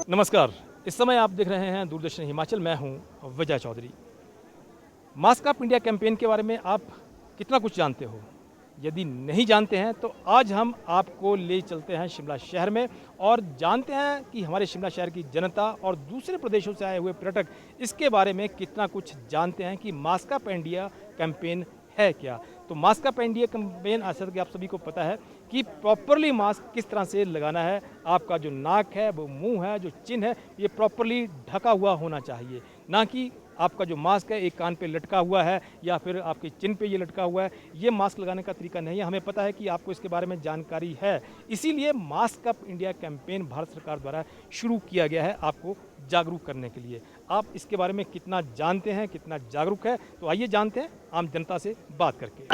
नमस्कार, इस समय आप देख रहे हैं दूरदर्शन हिमाचल। मैं हूं Vijay Chaudhary. Mask up India campaign के बारे में आप कितना कुछ जानते हो? यदि नहीं जानते हैं तो आज हम आपको ले चलते हैं शिमला शहर में और जानते हैं कि हमारे शिमला शहर की जनता और दूसरे प्रदेशों से आए हुए पर्यटक इसके बारे में कितना कुछ जानते हैं कि मास्क अप इंडिया कैंपेन है क्या। तो मास्क अप इंडिया कैंपेन ऐसा कि आप सभी को पता है कि प्रॉपरली मास्क किस तरह से लगाना है। आपका जो नाक है, वो मुंह है, जो चिन्ह है, ये प्रॉपरली ढका हुआ होना चाहिए, ना कि आपका जो मास्क है एक कान पे लटका हुआ है या फिर आपके चिन्ह पे ये लटका हुआ है। ये मास्क लगाने का तरीका नहीं है। हमें पता है कि आपको इसके बारे में जानकारी है, इसीलिए mask up India campaign Bharat सरकार द्वारा शुरू किया गया है आपको जागरूक करने के लिए। आप इसके बारे में कितना जानते हैं, कितना जागरूक है, तो आइए जानते हैं आम जनता से बात करके।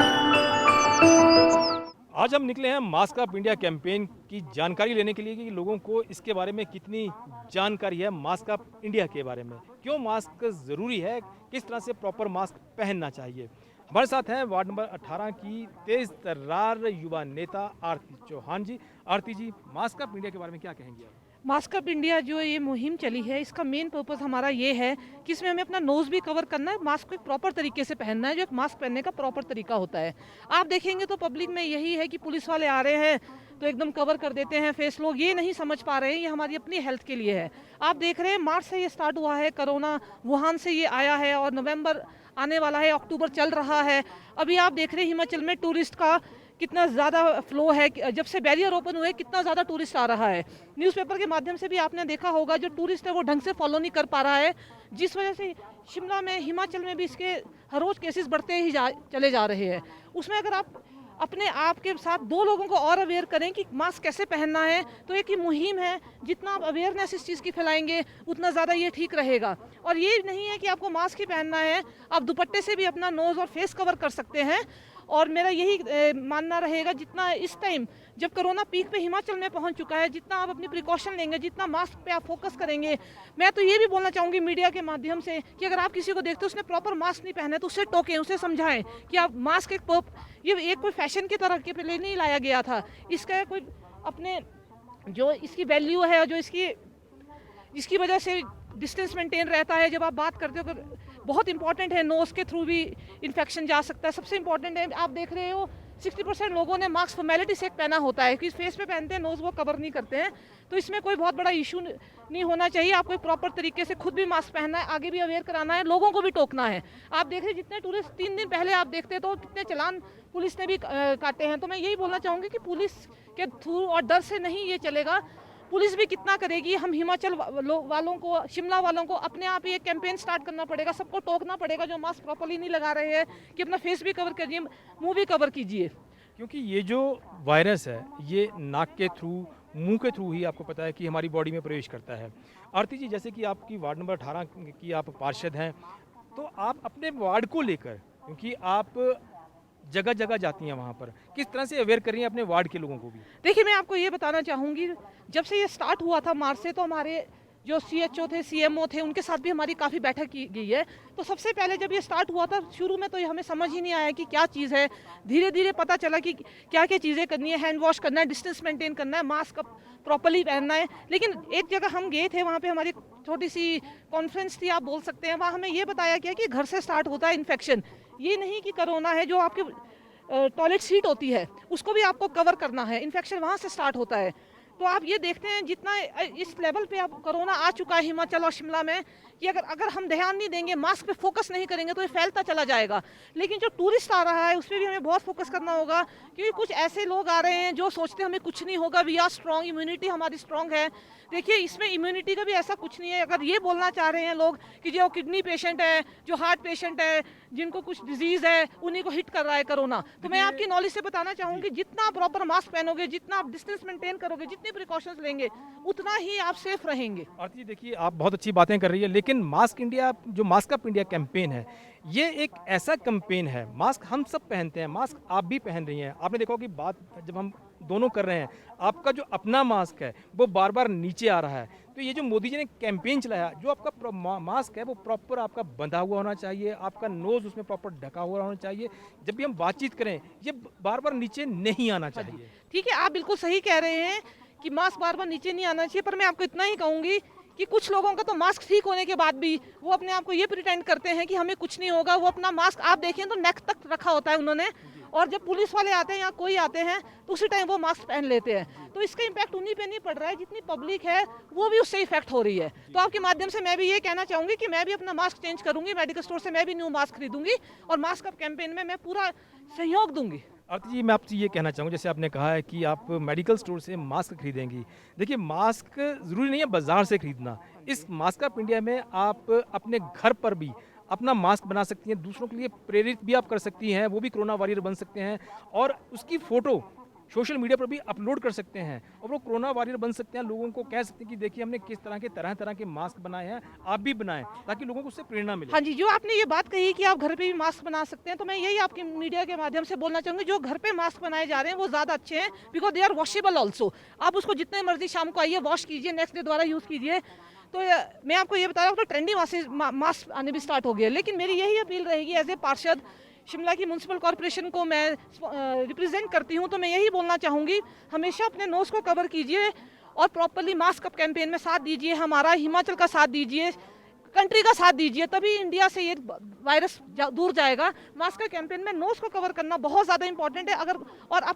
आज हम निकले हैं मास्क अप इंडिया कैंपेन की जानकारी लेने के लिए कि लोगों को इसके बारे में कितनी जानकारी है, मास्क अप इंडिया के बारे में, क्यों मास्क ज़रूरी है, किस तरह से प्रॉपर मास्क पहनना चाहिए। हमारे साथ हैं वार्ड नंबर 18 की तेज तर्रार युवा नेता आरती चौहान जी। आरती जी, मास्क अप इंडिया के बारे में क्या कहेंगे आप? मास्क अप इंडिया जो ये मुहिम चली है, इसका मेन पर्पस हमारा ये है कि इसमें हमें अपना नोज़ भी कवर करना है, मास्क को एक प्रॉपर तरीके से पहनना है, जो एक मास्क पहनने का प्रॉपर तरीका होता है। आप देखेंगे तो पब्लिक में यही है कि पुलिस वाले आ रहे हैं तो एकदम कवर कर देते हैं फेस। लोग ये नहीं समझ पा रहे हैं ये हमारी अपनी हेल्थ के लिए है। आप देख रहे हैं मार्च से ये स्टार्ट हुआ है, कोरोना वुहान से ये आया है और नवंबर आने वाला है, अक्टूबर चल रहा है। अभी आप देख रहे हैं हिमाचल में टूरिस्ट का कितना ज़्यादा फ्लो है, जब से बैरियर ओपन हुए कितना ज़्यादा टूरिस्ट आ रहा है। न्यूज़पेपर के माध्यम से भी आपने देखा होगा, जो टूरिस्ट है वो ढंग से फॉलो नहीं कर पा रहा है, जिस वजह से शिमला में, हिमाचल में भी इसके हर रोज़ केसेस बढ़ते ही चले जा रहे हैं। उसमें अगर आप अपने आप के साथ दो लोगों को और अवेयर करें कि मास्क कैसे पहनना है, तो एक ही मुहिम है, जितना आप अवेयरनेस इस चीज़ की फैलाएंगे उतना ज़्यादा ये ठीक रहेगा। और ये नहीं है कि आपको मास्क ही पहनना है, आप दुपट्टे से भी अपना नोज़ और फेस कवर कर सकते हैं। और मेरा यही मानना रहेगा, जितना इस टाइम जब कोरोना पीक पे हिमाचल में पहुंच चुका है, जितना आप अपनी प्रिकॉशन लेंगे, जितना मास्क पे आप फोकस करेंगे। मैं तो ये भी बोलना चाहूँगी मीडिया के माध्यम से कि अगर आप किसी को देखते हो उसने प्रॉपर मास्क नहीं पहना है तो उसे टोकें, उसे समझाएं कि आप मास्क ये एक कोई फैशन की तरह के लिए नहीं लाया गया था। इसका कोई अपने जो इसकी वैल्यू है और जो इसकी वजह से डिस्टेंस मेंटेन रहता है। जब आप बात करते हो तो बहुत इंपॉर्टेंट है, नोज़ के थ्रू भी इन्फेक्शन जा सकता है। सबसे इंपॉर्टेंट है, आप देख रहे हो 60% लोगों ने मास्क फॉर्मेलिटी से पहना होता है कि फेस पे पहनते हैं, नोज़ वो कवर नहीं करते हैं। तो इसमें कोई बहुत बड़ा इशू नहीं होना चाहिए। आपको एक प्रॉपर तरीके से खुद भी मास्क पहनना है, आगे भी अवेयर कराना है, लोगों को भी टोकना है। आप देख रहे हैं जितने टूरिस्ट 3 दिन पहले आप देखते तो कितने चालान पुलिस ने भी काटे हैं। तो मैं यही बोलना चाहूँगी कि पुलिस के थ्रू और डर से नहीं ये चलेगा। पुलिस भी कितना करेगी, हम हिमाचल वालों को, शिमला वालों को अपने आप ही एक कैंपेन स्टार्ट करना पड़ेगा, सबको टोकना पड़ेगा जो मास्क प्रॉपर्ली नहीं लगा रहे हैं कि अपना फेस भी कवर कीजिए, मुंह भी कवर कीजिए। क्योंकि ये जो वायरस है ये नाक के थ्रू, मुंह के थ्रू ही आपको पता है कि हमारी बॉडी में प्रवेश करता है। आरती जी, जैसे कि आपकी वार्ड नंबर 18 की आप पार्षद हैं, तो आप अपने वार्ड को लेकर, क्योंकि आप जगह जगह जाती हैं, वहाँ पर किस तरह से अवेयर कर रही हैं अपने वार्ड के लोगों को भी? देखिए, मैं आपको ये बताना चाहूँगी, जब से ये स्टार्ट हुआ था मार्च से, तो हमारे जो CHO थे, CMO थे, उनके साथ भी हमारी काफ़ी बैठक की गई है। तो सबसे पहले जब ये स्टार्ट हुआ था, शुरू में तो ये हमें समझ ही नहीं आया कि क्या चीज़ है। धीरे धीरे पता चला कि क्या क्या चीज़ें करनी है, हैंड वॉश करना है, डिस्टेंस मेंटेन करना है, मास्क प्रॉपर्ली पहनना है। लेकिन एक जगह हम गए थे, वहाँ पे हमारी छोटी सी कॉन्फ्रेंस थी, आप बोल सकते हैं। वहाँ हमें ये बताया गया कि घर से स्टार्ट होता है इन्फेक्शन। ये नहीं कि कोरोना है, जो आपकी टॉयलेट सीट होती है उसको भी आपको कवर करना है, इन्फेक्शन वहाँ से स्टार्ट होता है। तो आप ये देखते हैं जितना इस लेवल पे अब कोरोना आ चुका है हिमाचल और शिमला में, कि अगर हम ध्यान नहीं देंगे, मास्क पे फोकस नहीं करेंगे तो ये फैलता चला जाएगा। लेकिन जो टूरिस्ट आ रहा है उस पर भी हमें बहुत फोकस करना होगा, क्योंकि कुछ ऐसे लोग आ रहे हैं जो सोचते हैं हमें कुछ नहीं होगा, वी आर स्ट्रॉन्ग, इम्यूनिटी हमारी स्ट्रॉन्ग है। देखिए, इसमें इम्यूनिटी का भी ऐसा कुछ नहीं है। अगर ये बोलना चाह रहे हैं लोग कि जो किडनी पेशेंट है, जो हार्ट पेशेंट है, जिनको कुछ डिजीज़ है, उन्हीं को हिट कर रहा है कोरोना। तो मैं आपकी नॉलेज से बताना चाहूँगी, जितना प्रॉपर मास्क पहनोगे, जितना आप डिस्टेंस मेंटेन करोगे, जितनी जितनी प्रिकॉशंस लेंगे उतना ही आप सेफ रहेंगे। आरती जी देखिए, आप बहुत अच्छी बातें कर रही है, लेकिन मास्क इंडिया जो मास्क अप इंडिया कैंपेन है, ये एक ऐसा कैंपेन है, मास्क हम सब पहनते हैं, मास्क आप भी पहन रही हैं। आपने देखा होगा कि बात जब हम दोनों कर रहे हैं, आपका जो अपना मास्क है वो बार बार नीचे आ रहा है। तो ये जो मोदी जी ने कैंपेन चलाया, जो आपका मास्क है वो प्रॉपर आपका बंधा हुआ होना चाहिए, आपका नोज उसमें प्रॉपर ढका हुआ होना चाहिए। जब भी हम बातचीत करें, ये बार बार नीचे नहीं आना चाहिए। ठीक है, आप बिल्कुल सही कह रहे हैं कि मास्क बार बार नीचे नहीं आना चाहिए, पर मैं आपको इतना ही कहूंगी कि कुछ लोगों का तो मास्क ठीक होने के बाद भी वो अपने आप को ये प्रिटेंड करते हैं कि हमें कुछ नहीं होगा। वो अपना मास्क आप देखें तो नेक तक रखा होता है उन्होंने, और जब पुलिस वाले आते हैं या कोई आते हैं तो उसी टाइम वो मास्क पहन लेते हैं। तो इसका इम्पैक्ट उन्हीं पे नहीं पड़ रहा है, जितनी पब्लिक है वो भी उससे इफेक्ट हो रही है। तो आपके माध्यम से मैं भी ये कहना चाहूंगी कि मैं भी अपना मास्क चेंज करूंगी, मेडिकल स्टोर से मैं भी न्यू मास्क खरीदूंगी और मास्क अप कैंपेन में मैं पूरा सहयोग दूंगी। आरती जी, मैं आपसे ये कहना चाहूँगा, जैसे आपने कहा है कि आप मेडिकल स्टोर से मास्क खरीदेंगी। देखिए, मास्क ज़रूरी नहीं है बाज़ार से खरीदना। इस मास्क अप इंडिया में आप अपने घर पर भी अपना मास्क बना सकती हैं, दूसरों के लिए प्रेरित भी आप कर सकती हैं, वो भी कोरोना वॉरियर बन सकते हैं और उसकी फ़ोटो सोशल मीडिया पर भी अपलोड कर सकते हैं और वो कोरोना वॉरियर बन सकते हैं। लोगों को कह सकते हैं कि देखिए हमने किस तरह तरह के मास्क बनाए हैं, आप भी बनाएं, ताकि लोगों को उससे प्रेरणा मिले। हाँ जी, जो आपने ये बात कही कि आप घर पे भी मास्क बना सकते हैं, तो मैं यही आपके मीडिया के माध्यम से बोलना चाहूँगी, जो घर पे मास्क बनाए जा रहे हैं वो ज़्यादा अच्छे हैं, because they are washable also. आप उसको जितने मर्जी शाम को आइए, वॉश कीजिए, नेक्स्ट डे दोबारा यूज़ कीजिए। तो मैं आपको ये बता रहा हूँ, तो ट्रेंडी मास्क आने भी स्टार्ट हो गए। लेकिन मेरी यही अपील रहेगी, एज ए पार्षद शिमला की म्यूनसिपल कॉर्पोरेशन को मैं रिप्रेजेंट करती हूँ, तो मैं यही बोलना चाहूँगी, हमेशा अपने नोज़ को कवर कीजिए और प्रॉपरली मास्क अप कैंपेन में साथ दीजिए, हमारा हिमाचल का साथ दीजिए, कंट्री का साथ दीजिए, तभी इंडिया से ये वायरस दूर जाएगा। मास्क का कैंपेन में नोज को कवर करना बहुत ज़्यादा इंपॉर्टेंट है। अगर और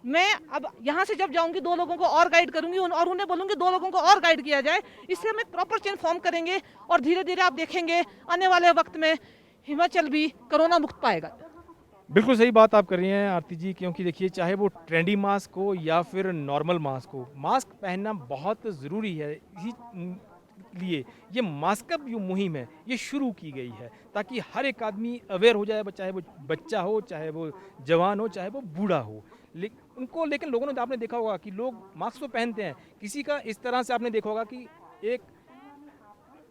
मैं अब यहाँ से जब जाऊँगी 2 लोगों को और गाइड करूँगी और उन्हें बोलूँगी 2 लोगों को और गाइड किया जाए। इससे हम एक प्रॉपर चेन फॉर्म करेंगे और धीरे धीरे आप देखेंगे आने वाले वक्त में हिमाचल भी कोरोना मुक्त पाएगा। बिल्कुल सही बात आप कर रही हैं आरती जी, क्योंकि देखिए चाहे वो ट्रेंडी मास्क हो या फिर नॉर्मल मास्क हो, मास्क पहनना बहुत ज़रूरी है। इसी लिए ये मास्क अप जो मुहिम है ये शुरू की गई है, ताकि हर एक आदमी अवेयर हो जाए, चाहे वो बच्चा हो, चाहे वो जवान हो, चाहे वो बूढ़ा हो। लेकिन लोगों ने, आपने देखा होगा कि लोग मास्क तो पहनते हैं, किसी का इस तरह से आपने देखा होगा कि एक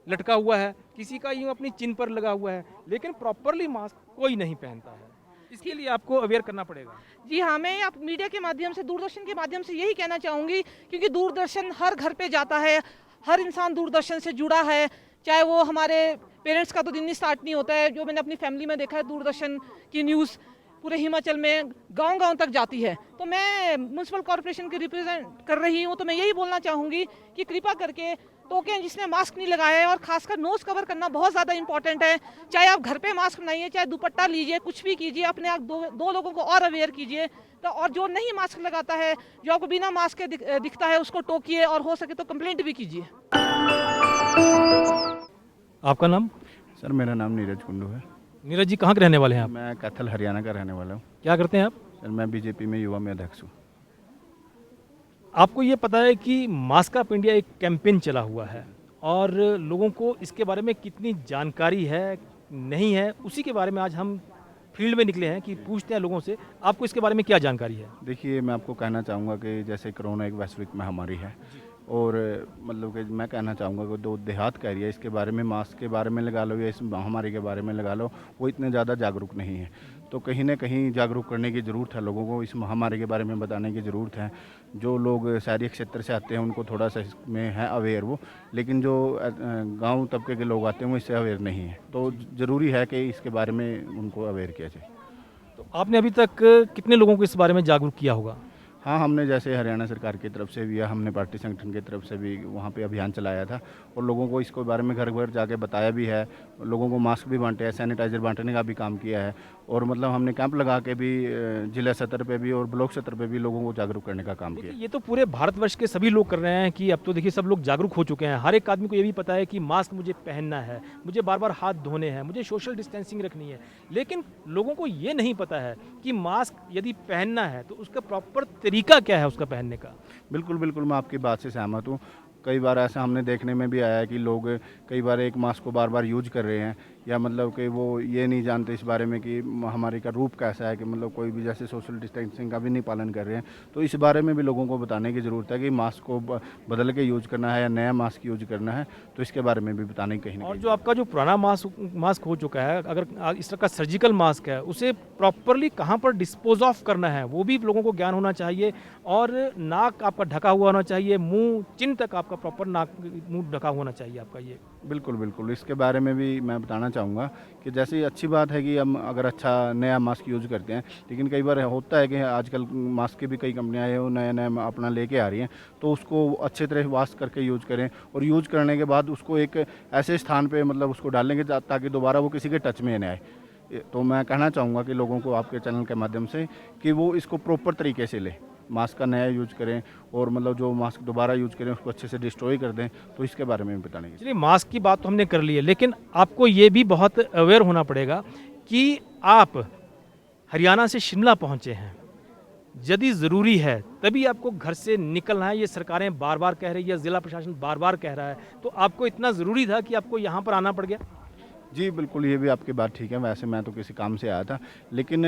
लटका हुआ है, किसी का यूँ अपनी चिन पर लगा हुआ है, लेकिन प्रॉपरली मास्क कोई नहीं पहनता है। इसके लिए आपको अवेयर करना पड़ेगा। जी हाँ, मैं आप मीडिया के माध्यम से, दूरदर्शन के माध्यम से यही कहना चाहूँगी, क्योंकि दूरदर्शन हर घर पे जाता है, हर इंसान दूरदर्शन से जुड़ा है। चाहे वो हमारे पेरेंट्स का तो दिन ही स्टार्ट नहीं होता है, जो मैंने अपनी फैमिली में देखा है, दूरदर्शन की न्यूज़ पूरे हिमाचल में गांव-गांव तक जाती है। तो मैं म्यूनसिपल कॉर्पोरेशन की रिप्रेजेंट कर रही हूँ, तो मैं यही बोलना चाहूँगी कि कृपा करके टोकें जिसने मास्क नहीं लगाया है, और खासकर नोज कवर करना बहुत ज़्यादा इंपॉर्टेंट है। चाहे आप घर पे मास्क बनाइए, चाहे दुपट्टा लीजिए, कुछ भी कीजिए, अपने आप दो लोगों को और अवेयर कीजिए। तो और जो नहीं मास्क लगाता है, जो आपको बिना मास्क के दिखता है, उसको टोकिए और हो सके तो कंप्लेंट भी कीजिए। आपका नाम? सर मेरा नाम नीरज कुंडू है। नीरज जी, कहाँ के रहने वाले हैं आप? मैं कैथल हरियाणा का रहने वाला हूँ। क्या करते हैं आप? सर मैं बीजेपी में युवा में अध्यक्ष हूँ। आपको ये पता है कि मास्क अप इंडिया एक कैंपेन चला हुआ है और लोगों को इसके बारे में कितनी जानकारी है, नहीं है, उसी के बारे में आज हम फील्ड में निकले हैं कि पूछते हैं लोगों से, आपको इसके बारे में क्या जानकारी है? देखिए, मैं आपको कहना चाहूँगा कि जैसे कोरोना एक वैश्विक महामारी है, और मतलब कि मैं कहना चाहूँगा कि जो देहात का एरिया, इसके बारे में, मास्क के बारे में लगा लो या इस महामारी के बारे में लगा लो, वो इतने ज़्यादा जागरूक नहीं है। तो कहीं ना कहीं जागरूक करने की ज़रूरत है, लोगों को इस महामारी के बारे में बताने की ज़रूरत है। जो लोग शहरी क्षेत्र से आते हैं उनको थोड़ा सा इसमें है अवेयर वो, लेकिन जो गांव तबके के लोग आते हैं वो इससे अवेयर नहीं है। तो ज़रूरी है कि इसके बारे में उनको अवेयर किया जाए। तो आपने अभी तक कितने लोगों को इस बारे में जागरूक किया होगा? हाँ, हमने जैसे हरियाणा सरकार की तरफ से भी या हमने पार्टी संगठन की तरफ से भी वहाँ पे अभियान चलाया था और लोगों को इसके बारे में घर घर जाके बताया भी है। लोगों को मास्क भी बांटे हैं, सैनिटाइजर बांटने का भी काम किया है, और मतलब हमने कैंप लगा के भी जिला स्तर पे भी और ब्लॉक स्तर पे भी लोगों को जागरूक करने का काम किया। ये तो पूरे भारतवर्ष के सभी लोग कर रहे हैं कि अब तो देखिए सब लोग जागरूक हो चुके हैं। हर एक आदमी को ये भी पता है कि मास्क मुझे पहनना है, मुझे बार बार हाथ धोने हैं, मुझे सोशल डिस्टेंसिंग रखनी है। लेकिन लोगों को ये नहीं पता है कि मास्क यदि पहनना है तो उसका प्रॉपर तरीका क्या है उसका पहनने का। बिल्कुल बिल्कुल, मैं आपकी बात से सहमत हूँ। कई बार ऐसा हमने देखने में भी आया है कि लोग कई बार एक मास्क को बार बार यूज कर रहे हैं, या मतलब कि वो ये नहीं जानते इस बारे में कि महामारी का रूप कैसा है, कि मतलब कोई भी जैसे सोशल डिस्टेंसिंग का भी नहीं पालन कर रहे हैं। तो इस बारे में भी लोगों को बताने की ज़रूरत है कि मास्क को बदल के यूज करना है या नया मास्क यूज करना है, तो इसके बारे में भी बताने की कहीं ना और कहीं। जो आपका जो पुराना मास्क हो चुका है, अगर इस तरह का सर्जिकल मास्क है, उसे प्रॉपरली कहाँ पर डिस्पोज ऑफ करना है वो भी लोगों को ज्ञान होना चाहिए। और नाक आपका ढका हुआ होना चाहिए, मुंह चिन तक आपका प्रॉपर नाक मुंह ढका होना चाहिए आपका ये। बिल्कुल, बिल्कुल। इसके बारे में भी मैं बताना चाहूँगा कि जैसे अच्छी बात है कि हम अगर अच्छा नया मास्क यूज़ करते हैं, लेकिन कई बार होता है कि आजकल मास्क की भी कई कंपनियाँ हैं, वो नया-नया अपना लेके आ रही हैं, तो उसको अच्छे तरह वॉश करके यूज़ करें और यूज़ करने के बाद उसको एक ऐसे स्थान पे मतलब उसको डालेंगे ताकि दोबारा वो किसी के टच में ना आए। तो मैं कहना चाहूँगा कि लोगों को आपके चैनल के माध्यम से कि वो इसको प्रॉपर तरीके से लें, मास्क का नया यूज करें और मतलब जो मास्क दोबारा यूज करें उसको अच्छे से डिस्ट्रॉय कर दें, तो इसके बारे में भी बताने की। चलिए, मास्क की बात तो हमने कर ली है, लेकिन आपको ये भी बहुत अवेयर होना पड़ेगा कि आप हरियाणा से शिमला पहुंचे हैं, यदि ज़रूरी है तभी आपको घर से निकलना है। ये सरकारें बार बार कह रही है, ज़िला प्रशासन बार बार कह रहा है, तो आपको इतना ज़रूरी था कि आपको यहाँ पर आना पड़ गया। जी, बिल्कुल, ये भी आपकी बात ठीक है। वैसे मैं तो किसी काम से आया था, लेकिन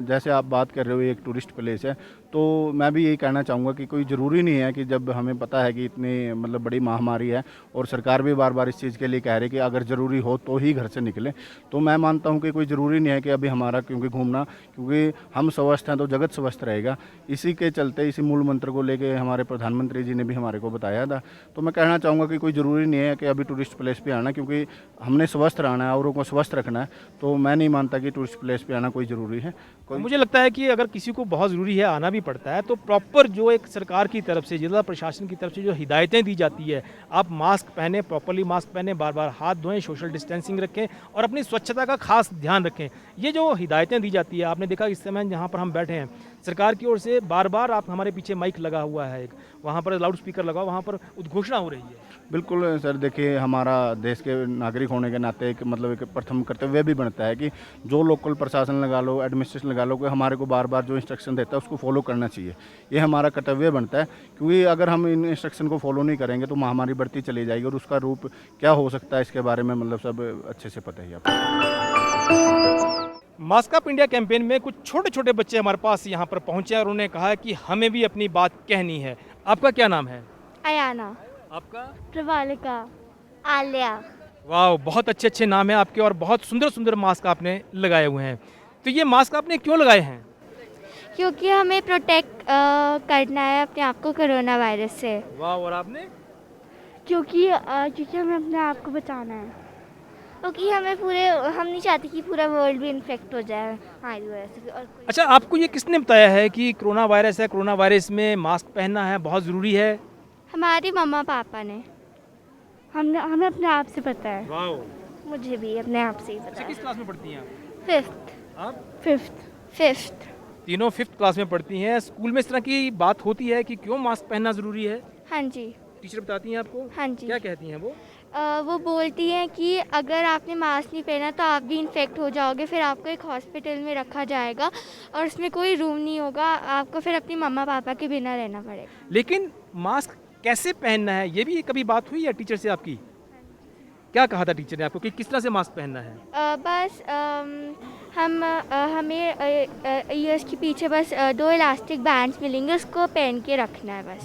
जैसे आप बात कर रहे हो ये एक टूरिस्ट प्लेस है, तो मैं भी यही कहना चाहूँगा कि कोई ज़रूरी नहीं है कि जब हमें पता है कि इतनी मतलब बड़ी महामारी है और सरकार भी बार-बार इस चीज़ के लिए कह रही है कि अगर ज़रूरी हो तो ही घर से निकलें। तो मैं मानता हूँ कि कोई ज़रूरी नहीं है कि अभी हमारा क्योंकि घूमना, क्योंकि हम स्वस्थ हैं तो जगत स्वस्थ रहेगा। इसी के चलते इसी मूल मंत्र को लेके हमारे प्रधानमंत्री जी ने भी हमारे को बताया था। तो मैं कहना चाहूँगा कि कोई ज़रूरी नहीं है कि अभी टूरिस्ट प्लेस पे आना, क्योंकि हमने स्वस्थ रहना है, औरों को स्वस्थ रखना है। तो मैं नहीं मानता कि टूरिस्ट प्लेस पे आना कोई ज़रूरी है। कोई मुझे लगता है कि अगर किसी को बहुत ज़रूरी है, आना भी पड़ता है, तो प्रॉपर जो एक सरकार की तरफ से, जिला प्रशासन की तरफ से जो हिदायतें दी जाती है, आप मास्क पहने, प्रॉपरली मास्क पहने, बार बार हाथ धोएं, सोशल डिस्टेंसिंग रखें और अपनी स्वच्छता का खास ध्यान रखें। ये जो हिदायतें दी जाती है, आपने देखा इस समय जहाँ पर हम बैठे हैं, सरकार की ओर से बार बार आप हमारे पीछे माइक लगा हुआ है, एक वहाँ पर लाउड स्पीकर लगा, वहाँ पर उद्घोषणा हो रही है। बिल्कुल सर, देखिए हमारा देश के नागरिक होने के नाते एक मतलब एक प्रथम कर्तव्य भी बनता है कि जो लोकल प्रशासन लगा लो, एडमिनिस्ट्रेशन लगा लो, कि हमारे को बार बार जो इंस्ट्रक्शन देता है उसको फॉलो करना चाहिए। ये हमारा कर्तव्य बनता है, क्योंकि अगर हम इन इंस्ट्रक्शन को फॉलो नहीं करेंगे तो महामारी बढ़ती चली जाएगी और उसका रूप क्या हो सकता है इसके बारे में मतलब सब अच्छे से पता ही है आपको। मास्क अप इंडिया कैंपेन में कुछ छोटे छोटे बच्चे हमारे पास यहाँ पर पहुँचे और उन्होंने कहा कि हमें भी अपनी बात कहनी है। आपका क्या नाम है? अयाना, आपका? प्रवालिका, आलिया। वाह, बहुत अच्छे अच्छे नाम है आपके और बहुत सुंदर सुंदर मास्क आपने लगाए हुए हैं। तो ये मास्क आपने क्यों लगाए हैं? क्योंकि हमें प्रोटेक्ट करना है अपने आप को कोरोना वायरस से। वाह, और आपने? क्योंकि हमें अपने आप को बचाना है। क्योंकि हम नहीं चाहते कि पूरा वर्ल्ड भी इन्फेक्ट हो जाए हमारी वजह से। और अच्छा, आपको ये किसने बताया है कि कोरोना वायरस है, कोरोना वायरस में मास्क पहनना है, बहुत ज़रूरी है? हमारे मम्मा पापा ने, हमें अपने आप से पता है। वाह, मुझे भी अपने आप से ही पता अच्छा, है। किस क्लास में पढ़ती हैं आप? फिफ्थ। आप फिफ्थ। तीनों फिफ्थ क्लास में पढ़ती हैं। स्कूल में इस तरह की बात होती है कि क्यों मास्क पहनना ज़रूरी है? हाँ जी। टीचर बताती हैं आपको? हाँ जी। क्या कहती हैं वो? वो बोलती हैं कि अगर आपने मास्क नहीं पहना तो आप भी इन्फेक्ट हो जाओगे, फिर आपको एक हॉस्पिटल में रखा जाएगा और उसमें कोई रूम नहीं होगा, आपको फिर अपनी मम्मा पापा के बिना रहना पड़ेगा। लेकिन मास्क कैसे पहनना है, ये भी कभी बात हुई है टीचर से आपकी? क्या कहा था टीचर ने आपको कि किस तरह से मास्क पहनना है? बस हमें ईयर्स के पीछे बस 2 इलास्टिक बैंड्स मिलेंगे, उसको पहन के रखना है बस।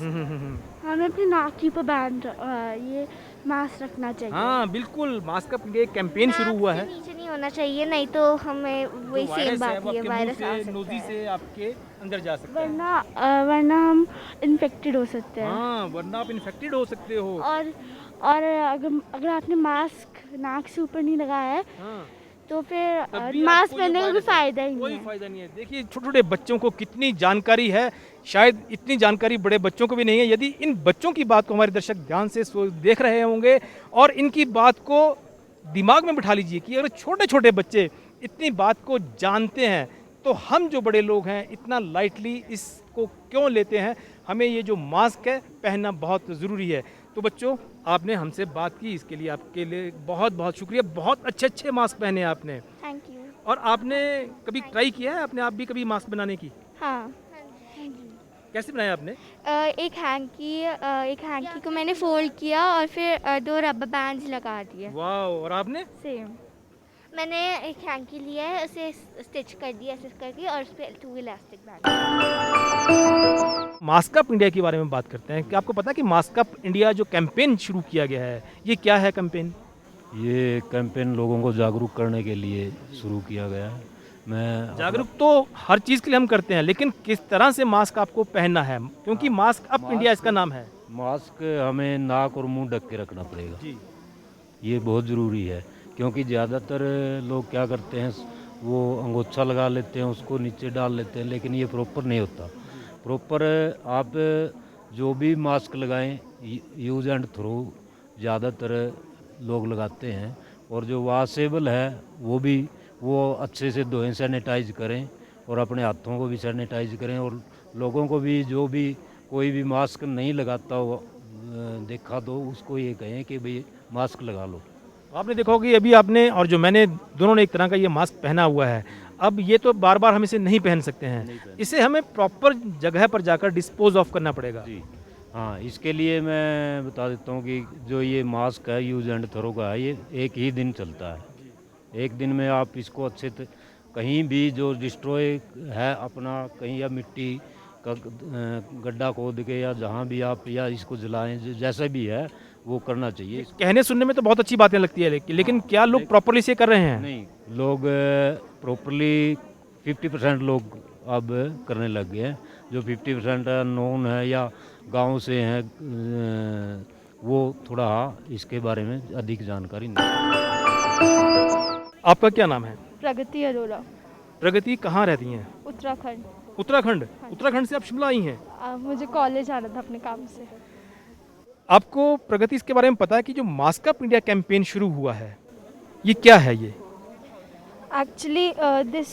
हमें अपनी नाक पर बैंड ये मास्क रखना चाहिए। हाँ, बिल्कुल, मास्क का एक कैंपेन शुरू हुआ है। नीचे नहीं होना चाहिए, नहीं तो हमें वही जो सेम वायरस है, बात वो है, आपके वायरस मुंह आ से, सकता नोज़ी है। से आपके अंदर जा सकता है। वरना हम इन्फेक्टेड हो सकते हैं। हाँ, वरना आप इन्फेक्टेड हो सकते हो। और अगर आपने मास्क नाक से ऊपर नहीं लगाया है हाँ, तो फिर तब भी मास्क आपको ये पहनने का कोई वायरस है। फायदा ही कोई नहीं है। फायदा नहीं है। देखिए, छोटे छोटे बच्चों को कितनी जानकारी है, शायद इतनी जानकारी बड़े बच्चों को भी नहीं है। यदि इन बच्चों की बात को हमारे दर्शक ध्यान से देख रहे होंगे और इनकी बात को दिमाग में बिठा लीजिए कि अगर छोटे छोटे बच्चे इतनी बात को जानते हैं तो हम जो बड़े लोग हैं इतना लाइटली इसको क्यों लेते हैं। हमें ये जो मास्क है पहनना बहुत ज़रूरी है। तो बच्चों, आपने हमसे बात की, इसके लिए आपके लिए बहुत बहुत शुक्रिया। बहुत अच्छे अच्छे मास्क पहने आपने। Thank you. और आपने कभी ट्राई किया है अपने आप भी कभी मास्क बनाने की? हाँ। कैसे बनाया आपने? एक हैंकी को मैंने फोल्ड किया और फिर 2 रबर बैंड्स लगा दिए। वाह, और आपने? सेम। मैंने एक हैंकी लिया है, उसे स्टिच कर दिया ऐसे करके और उस पर 2 elastic band. Mask up India के बारे में बात करते हैं कि आपको पता है कि मास्क अप इंडिया जो कैंपेन शुरू किया गया है, ये क्या है कैंपेन? ये कैंपेन लोगों को जागरूक करने के लिए शुरू किया गया है। मैं जागरूक तो हर चीज़ के लिए हम करते हैं, लेकिन किस तरह से मास्क आपको पहनना है, क्योंकि मास्क अप इंडिया इसका नाम है। मास्क हमें नाक और मुंह ढक के रखना पड़ेगा, जी। ये बहुत ज़रूरी है, क्योंकि ज़्यादातर लोग क्या करते हैं, वो अंगोछा लगा लेते हैं, उसको नीचे डाल लेते हैं, लेकिन ये प्रॉपर नहीं होता। प्रॉपर आप जो भी मास्क लगाएं, यूज़ एंड थ्रो ज़्यादातर लोग लगाते हैं, और जो वॉशेबल है वो अच्छे से धोएं, सैनिटाइज करें, और अपने हाथों को भी सैनिटाइज करें, और लोगों को भी जो भी कोई भी मास्क नहीं लगाता हो देखा तो उसको ये कहें कि भाई मास्क लगा लो। आपने देखा होगा कि अभी आपने और जो मैंने, दोनों ने एक तरह का ये मास्क पहना हुआ है। अब ये तो बार बार हम इसे नहीं पहन सकते हैं, इसे हमें प्रॉपर जगह पर जाकर डिस्पोज ऑफ करना पड़ेगा। जी हाँ, इसके लिए मैं बता देता हूँ कि जो ये मास्क है यूज एंड थ्रो का है, ये एक ही दिन चलता है। एक दिन में आप इसको अच्छे कहीं भी जो डिस्ट्रॉय है अपना, कहीं या मिट्टी का गड्ढा खोद के या जहाँ भी आप या इसको जलाएं, जैसा भी है वो करना चाहिए। कहने सुनने में तो बहुत अच्छी बातें लगती है, लेकिन क्या लोग प्रॉपरली इसे कर रहे हैं? नहीं, लोग प्रॉपरली 50% लोग अब करने लग गए हैं। जो 50% नोन है या गांव से हैं, वो थोड़ा इसके बारे में अधिक जानकारी नहीं। आपका क्या नाम है? प्रगति अरोड़ा, प्रगति कहाँ रहती हैं? उत्तराखंड। उत्तराखंड। उत्तराखंड से आप शिमला आई हैं? मुझे कॉलेज आना था अपने काम से। आपको प्रगति इसके बारे में पता है कि जो मास्क अप इंडिया कैंपेन शुरू हुआ है, ये क्या है? ये Actually, this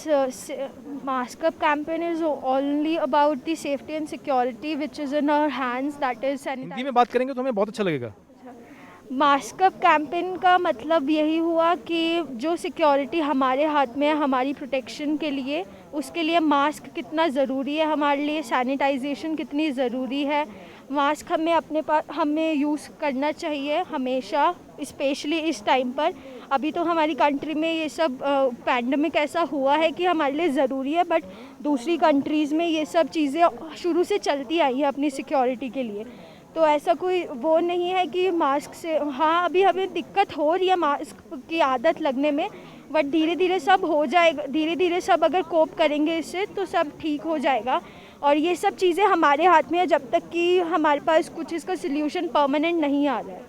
mask up campaign is only about the safety and security which is in our hands, that is Hindi sanitizer. में बात करेंगे तो हमें बहुत अच्छा लगेगा। मास्क अप कैंपेन का मतलब यही हुआ कि जो सिक्योरिटी हमारे हाथ में है, हमारी प्रोटेक्शन के लिए, उसके लिए मास्क कितना ज़रूरी है हमारे लिए, सैनिटाइजेशन कितनी ज़रूरी है। मास्क हमें अपने पास हमें यूज़ करना चाहिए हमेशा, स्पेशली इस टाइम पर। अभी तो हमारी कंट्री में ये सब पैंडमिक ऐसा हुआ है कि हमारे लिए ज़रूरी है, बट दूसरी कंट्रीज़ में ये सब चीज़ें शुरू से चलती आई हैं अपनी सिक्योरिटी के लिए। तो ऐसा कोई वो नहीं है कि मास्क से, हाँ अभी हमें दिक्कत हो रही है मास्क की आदत लगने में, बट धीरे धीरे सब हो जाएगा। धीरे धीरे सब अगर कोप करेंगे इससे तो सब ठीक हो जाएगा। और ये सब चीज़ें हमारे हाथ में है जब तक कि हमारे पास कुछ इसका सोल्यूशन परमानेंट नहीं आ रहा है।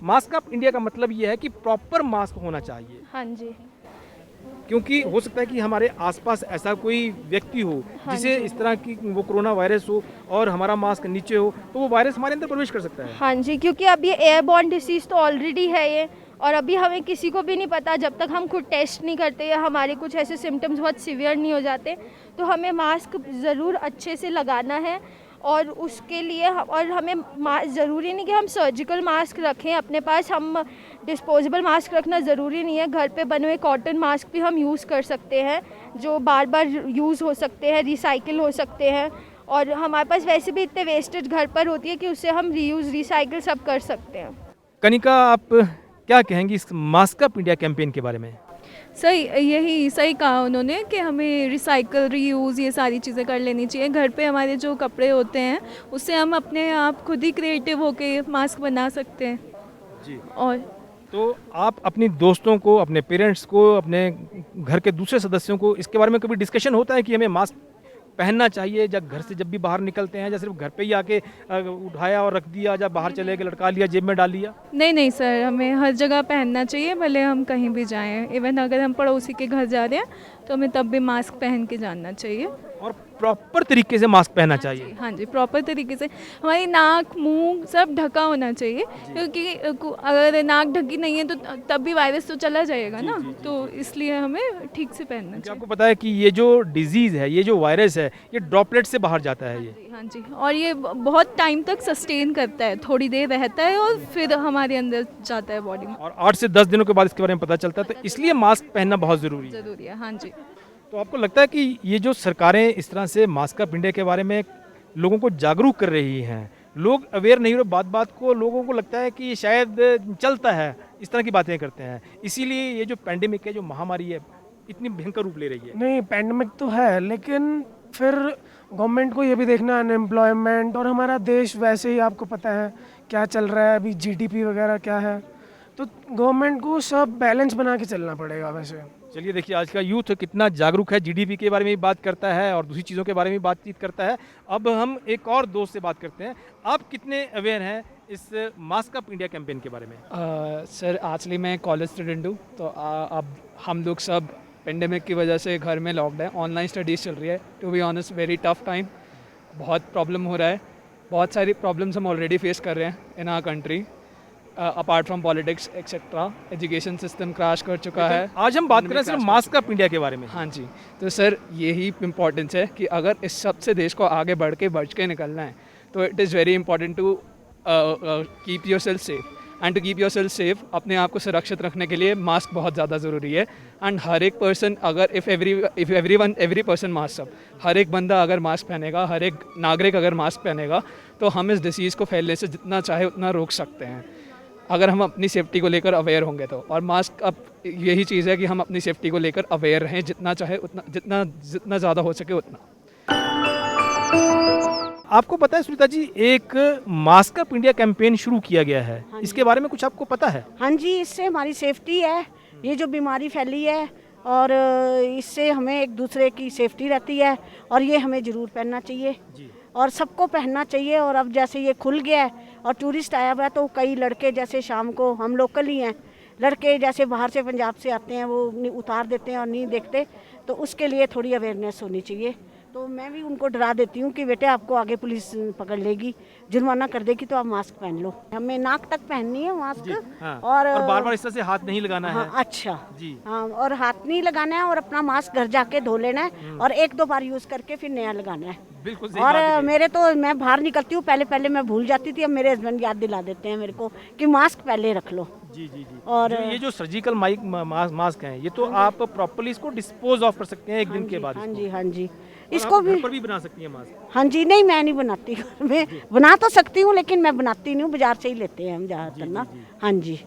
मास्क अप इंडिया का मतलब ये है कि प्रॉपर मास्क होना चाहिए, हाँ जी, क्योंकि हो सकता है कि हमारे आसपास ऐसा कोई व्यक्ति हो जिसे इस तरह की वो कोरोना वायरस हो और हमारा मास्क नीचे हो, तो वो वायरस हमारे अंदर प्रवेश कर सकता है। हाँ जी, क्योंकि अब ये एयरबॉर्न डिसीज़ तो ऑलरेडी है ये, और अभी हमें किसी को भी नहीं पता, जब तक हम खुद टेस्ट नहीं करते या हमारे कुछ ऐसे सिम्टम्स बहुत सीवियर नहीं हो जाते, तो हमें मास्क ज़रूर अच्छे से लगाना है। और उसके लिए और हमें ज़रूरी नहीं कि हम सर्जिकल मास्क रखें अपने पास, हम डिस्पोजेबल मास्क रखना ज़रूरी नहीं है। घर पे बने हुए कॉटन मास्क भी हम यूज़ कर सकते हैं, जो बार बार यूज़ हो सकते हैं, रिसाइकिल हो सकते हैं। और हमारे पास वैसे भी इतने वेस्टेज घर पर होती है कि उससे हम रीयूज़ रिसाइकिल सब कर सकते हैं। कनिका, आप क्या कहेंगी इस मास्क अप इंडिया कैंपेन के बारे में? यही सही कहा उन्होंने कि हमें रिसाइकल, रीयूज़, ये सारी चीज़ें कर लेनी चाहिए। घर पे हमारे जो कपड़े होते हैं उससे हम अपने आप खुद ही क्रिएटिव होके मास्क बना सकते हैं जी। और तो आप अपनी दोस्तों को, अपने पेरेंट्स को, अपने घर के दूसरे सदस्यों को इसके बारे में कभी डिस्कशन होता है कि हमें मास्क पहनना चाहिए जब घर से जब भी बाहर निकलते हैं, या सिर्फ घर पे ही आके उठाया और रख दिया, जब बाहर चले गए लटका लिया, जेब में डाल लिया? नहीं सर, हमें हर जगह पहनना चाहिए, भले हम कहीं भी जाएं। इवन अगर हम पड़ोसी के घर जा रहे हैं तो हमें तब भी मास्क पहन के जाना चाहिए, और प्रॉपर तरीके से मास्क पहनना चाहिए। हाँ जी, प्रॉपर तरीके से हमारी नाक, मुंह सब ढका होना चाहिए, क्योंकि अगर नाक ढकी नहीं है तो तब भी वायरस तो चला जाएगा ना, तो इसलिए हमें ठीक से पहनना क्योंकि चाहिए। आपको पता है कि ये जो डिजीज़ है, ये जो वायरस है, ये ड्रॉपलेट से बाहर जाता है ये। हाँ जी, और ये बहुत टाइम तक सस्टेन करता है, थोड़ी देर रहता है और फिर हमारे अंदर जाता है बॉडी में। और 8 से 10 दिनों के बाद इसके बारे में पता चलता है, तो इसलिए मास्क पहनना बहुत ज़रूरी है। ज़रूरी है, हाँ जी। तो आपको लगता है कि ये जो सरकारें इस तरह से मास्क अप इंडिया के बारे में लोगों को जागरूक कर रही हैं, लोग अवेयर नहीं हो रहे, बात बात को लोगों को लगता है कि ये शायद चलता है, इस तरह की बातें करते हैं। इसीलिए ये जो पैंडेमिक है, जो महामारी है, इतनी भयंकर रूप ले रही है। नहीं, पैंडमिक तो है, लेकिन फिर गवर्नमेंट को ये भी देखना है अनएम्प्लॉयमेंट, और हमारा देश वैसे ही आपको पता है क्या चल रहा है अभी, जीडीपी वगैरह क्या है, तो गवर्नमेंट को सब बैलेंस बना के चलना पड़ेगा वैसे। चलिए देखिए, आज का यूथ कितना जागरूक है, जीडीपी के बारे में भी बात करता है और दूसरी चीज़ों के बारे में भी बातचीत करता है। अब हम एक और दोस्त से बात करते हैं। आप कितने अवेयर हैं इस मास्क अप इंडिया कैंपेन के बारे में? सर एक्चुअली मैं कॉलेज स्टूडेंट हूँ, तो अब हम लोग सब पेंडेमिक की वजह से घर में लॉक्ड है, ऑनलाइन स्टडीज़ चल रही है। To be honest very tough time, बहुत प्रॉब्लम हो रहा है, बहुत सारी प्रॉब्लम्स हम ऑलरेडी फेस कर रहे हैं in our country, apart from politics etcetera. Education system crash कर चुका है। आज हम बात कर रहे हैं सिर्फ मास्क अप इंडिया के बारे में। हाँ जी, तो सर यही इम्पोर्टेंस है कि अगर इस सब से देश को आगे बढ़ के निकलना है, तो it is very important to keep yourself safe, and to keep yourself safe, अपने आप को सुरक्षित रखने के लिए मास्क बहुत ज़्यादा ज़रूरी है। एंड हर एक पर्सन अगर एवरी पर्सन मास्क अप, हर एक बंदा अगर मास्क पहनेगा, हर एक नागरिक अगर मास्क पहनेगा, तो हम इस डिसीज़ को फैलने से जितना चाहे उतना रोक सकते हैं, अगर हम अपनी सेफ्टी को लेकर अवेयर होंगे तो। और मास्क अब यही चीज़ है कि हम अपनी सेफ्टी को लेकर अवेयर रहें, जितना चाहे उतना, जितना ज़्यादा हो सके उतना। आपको पता है सुनीता जी, एक मास्क अप इंडिया कैंपेन शुरू किया गया है, इसके बारे में कुछ आपको पता है? हाँ जी, इससे हमारी सेफ्टी है, ये जो बीमारी फैली है, और इससे हमें एक दूसरे की सेफ्टी रहती है, और ये हमें ज़रूर पहनना चाहिए और सबको पहनना चाहिए। और अब जैसे ये खुल गया है और टूरिस्ट आया हुआ है, तो कई लड़के जैसे शाम को, हम लोकल ही हैं, लड़के जैसे बाहर से पंजाब से आते हैं, वो उतार देते हैं और नहीं देखते, तो उसके लिए थोड़ी अवेयरनेस होनी चाहिए। तो मैं भी उनको डरा देती हूँ कि बेटे आपको आगे पुलिस पकड़ लेगी, जुर्माना कर देगी, तो आप मास्क पहन लो। हमें नाक तक पहननी है मास्क, हाँ, और बार बार इस तरह से हाथ नहीं लगाना हाँ, है। अच्छा जी, हाँ, और हाथ नहीं लगाना है, और अपना मास्क घर जाके धो लेना है, और 1-2 बार यूज़ करके फिर नया लगाना है। बिल्कुल सही बात और है। मेरे तो, मैं बाहर निकलती हूँ, पहले मैं भूल जाती थी, अब मेरे हस्बैंड याद दिला देते हैं मेरे को कि मास्क पहले रख लो। जी जी जी। और ये जो सर्जिकल मास्क हैं, ये तो आप प्रॉपर्ली इसको डिस्पोज ऑफ कर सकते हैं एक दिन के बाद। हाँ जी, हाँ जी, और इसको आप भी घर पर भी बना सकती हैं मास्क। हाँ जी, नहीं मैं नहीं बनाती, मैं बना तो सकती हूँ, लेकिन मैं बनाती नहीं हूँ, बाजार से ही लेते हैं हम ज़्यादातर ना। हाँ जी,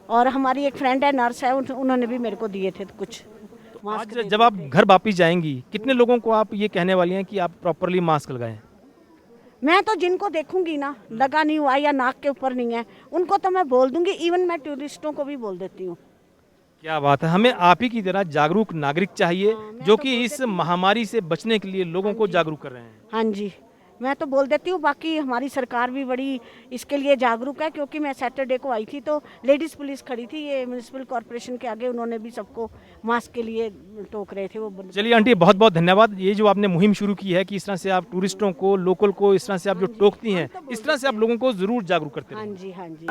और हमारी एक फ्रेंड है, नर्स है, उन्होंने भी मेरे को दिए थे कुछ मास्क। आज जब आप घर वापस जाएंगी, कितने लोगों को आप ये कहने वाली हैं कि आप प्रॉपर्ली मास्क लगाएं? मैं तो जिनको देखूंगी ना, लगा नहीं हुआ या नाक के ऊपर नहीं है, उनको तो मैं बोल दूंगी, इवन मैं टूरिस्टों को भी बोल देती हूँ। क्या बात है, हमें आप ही की तरह जागरूक नागरिक चाहिए, जो कि इस महामारी से बचने के लिए लोगों को जागरूक कर रहे हैं। हाँ जी, मैं तो बोल देती हूँ। बाकी हमारी सरकार भी बड़ी इसके लिए जागरूक है, क्योंकि मैं सैटरडे को आई थी, तो लेडीज़ पुलिस खड़ी थी, ये म्यूनसिपल कॉर्पोरेशन के आगे, उन्होंने भी सबको मास्क के लिए टोक रहे थे वो। चलिए आंटी, बहुत बहुत धन्यवाद। ये जो आपने मुहिम शुरू की है कि इस तरह से आप टूरिस्टों को, लोकल को इस तरह से आप जो टोकती हैं, इस तरह से आप लोगों को ज़रूर जागरूक करते हैं। हाँ जी, हाँ जी।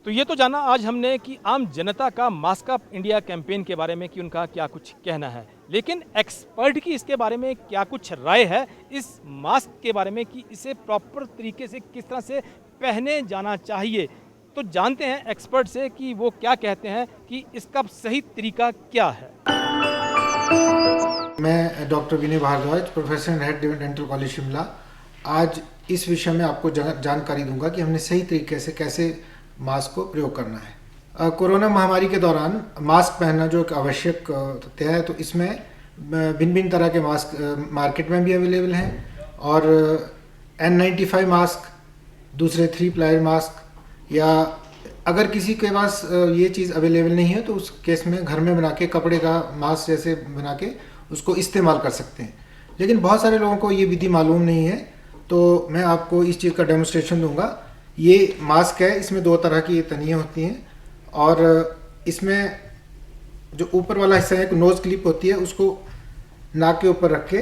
तो ये तो जाना आज हमने कि आम जनता का मास्क अप इंडिया कैंपेन के बारे में कि उनका क्या कुछ कहना है, लेकिन एक्सपर्ट की इसके बारे में क्या कुछ राय है इस मास्क के बारे में कि इसे प्रॉपर तरीके से किस तरह से पहने जाना चाहिए। तो जानते हैं एक्सपर्ट से कि वो क्या कहते हैं कि इसका सही तरीका क्या है। मैं doctor Vinay Bhardwaj, professor and head dental college Shimla, आज इस विषय में आपको जानकारी दूंगा कि हमने सही तरीके से कैसे मास्क को प्रयोग करना है। कोरोना महामारी के दौरान मास्क पहनना जो एक आवश्यक तथ्य है, तो इसमें भिन्न भिन्न तरह के मास्क मार्केट में भी अवेलेबल हैं, और N95 मास्क, दूसरे 3 प्लायर मास्क, या अगर किसी के पास ये चीज़ अवेलेबल नहीं है, तो उस केस में घर में बना के कपड़े का मास्क जैसे बना के उसको इस्तेमाल कर सकते हैं। लेकिन बहुत सारे लोगों को ये विधि मालूम नहीं है, तो मैं आपको इस चीज़ का डेमोस्ट्रेशन दूंगा। ये मास्क है, इसमें 2 तरह की तनियाँ होती हैं, और इसमें जो ऊपर वाला हिस्सा है, एक नोज़ क्लिप होती है, उसको नाक के ऊपर रख के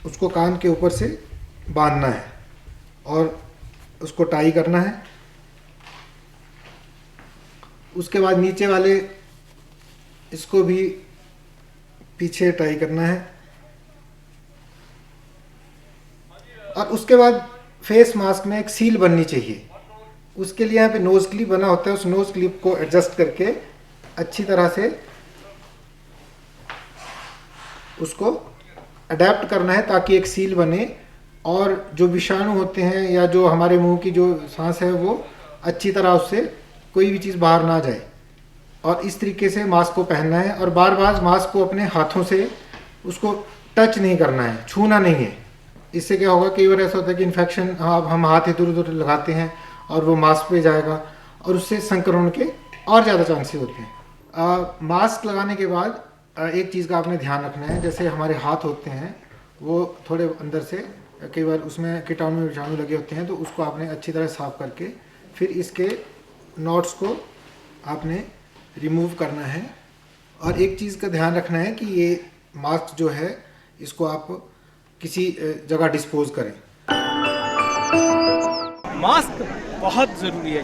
उसको कान के ऊपर से बांधना है और उसको टाई करना है। उसके बाद नीचे वाले इसको भी पीछे टाई करना है, और उसके बाद फेस मास्क में एक सील बननी चाहिए। उसके लिए यहाँ पे नोज क्लिप बना होता है, उस नोज क्लिप को एडजस्ट करके अच्छी तरह से उसको अडेप्ट करना है ताकि एक सील बने, और जो विषाणु होते हैं या जो हमारे मुंह की जो सांस है वो अच्छी तरह उससे कोई भी चीज़ बाहर ना जाए। और इस तरीके से मास्क को पहनना है और बार बार मास्क को अपने हाथों से उसको टच नहीं करना है, छूना नहीं है। इससे क्या होगा, कई बार ऐसा होता है कि इन्फेक्शन हम हाथ इधर उधर लगाते हैं और वो मास्क पे जाएगा और उससे संक्रमण के और ज़्यादा चांसेस होते हैं। मास्क लगाने के बाद एक चीज़ का आपने ध्यान रखना है, जैसे हमारे हाथ होते हैं वो थोड़े अंदर से कई बार उसमें कीटाणु विषाणु लगे होते हैं, तो उसको आपने अच्छी तरह साफ करके फिर इसके नॉट्स को आपने रिमूव करना है। और एक चीज़ का ध्यान रखना है कि ये मास्क जो है इसको आप किसी जगह डिस्पोज करें। मास्क बहुत ज़रूरी है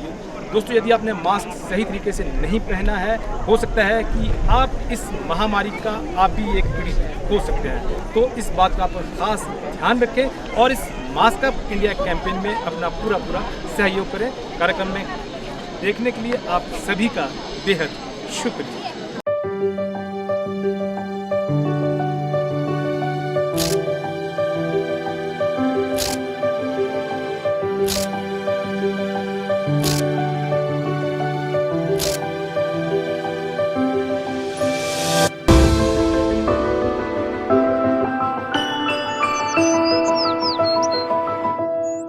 दोस्तों। यदि आपने मास्क सही तरीके से नहीं पहना है, हो सकता है कि आप इस महामारी का आप भी एक पीड़ित हो सकते हैं। तो इस बात का आप खास ध्यान रखें और इस मास्क अप इंडिया कैंपेन में अपना पूरा सहयोग करें। कार्यक्रम में देखने के लिए आप सभी का बेहद शुक्रिया।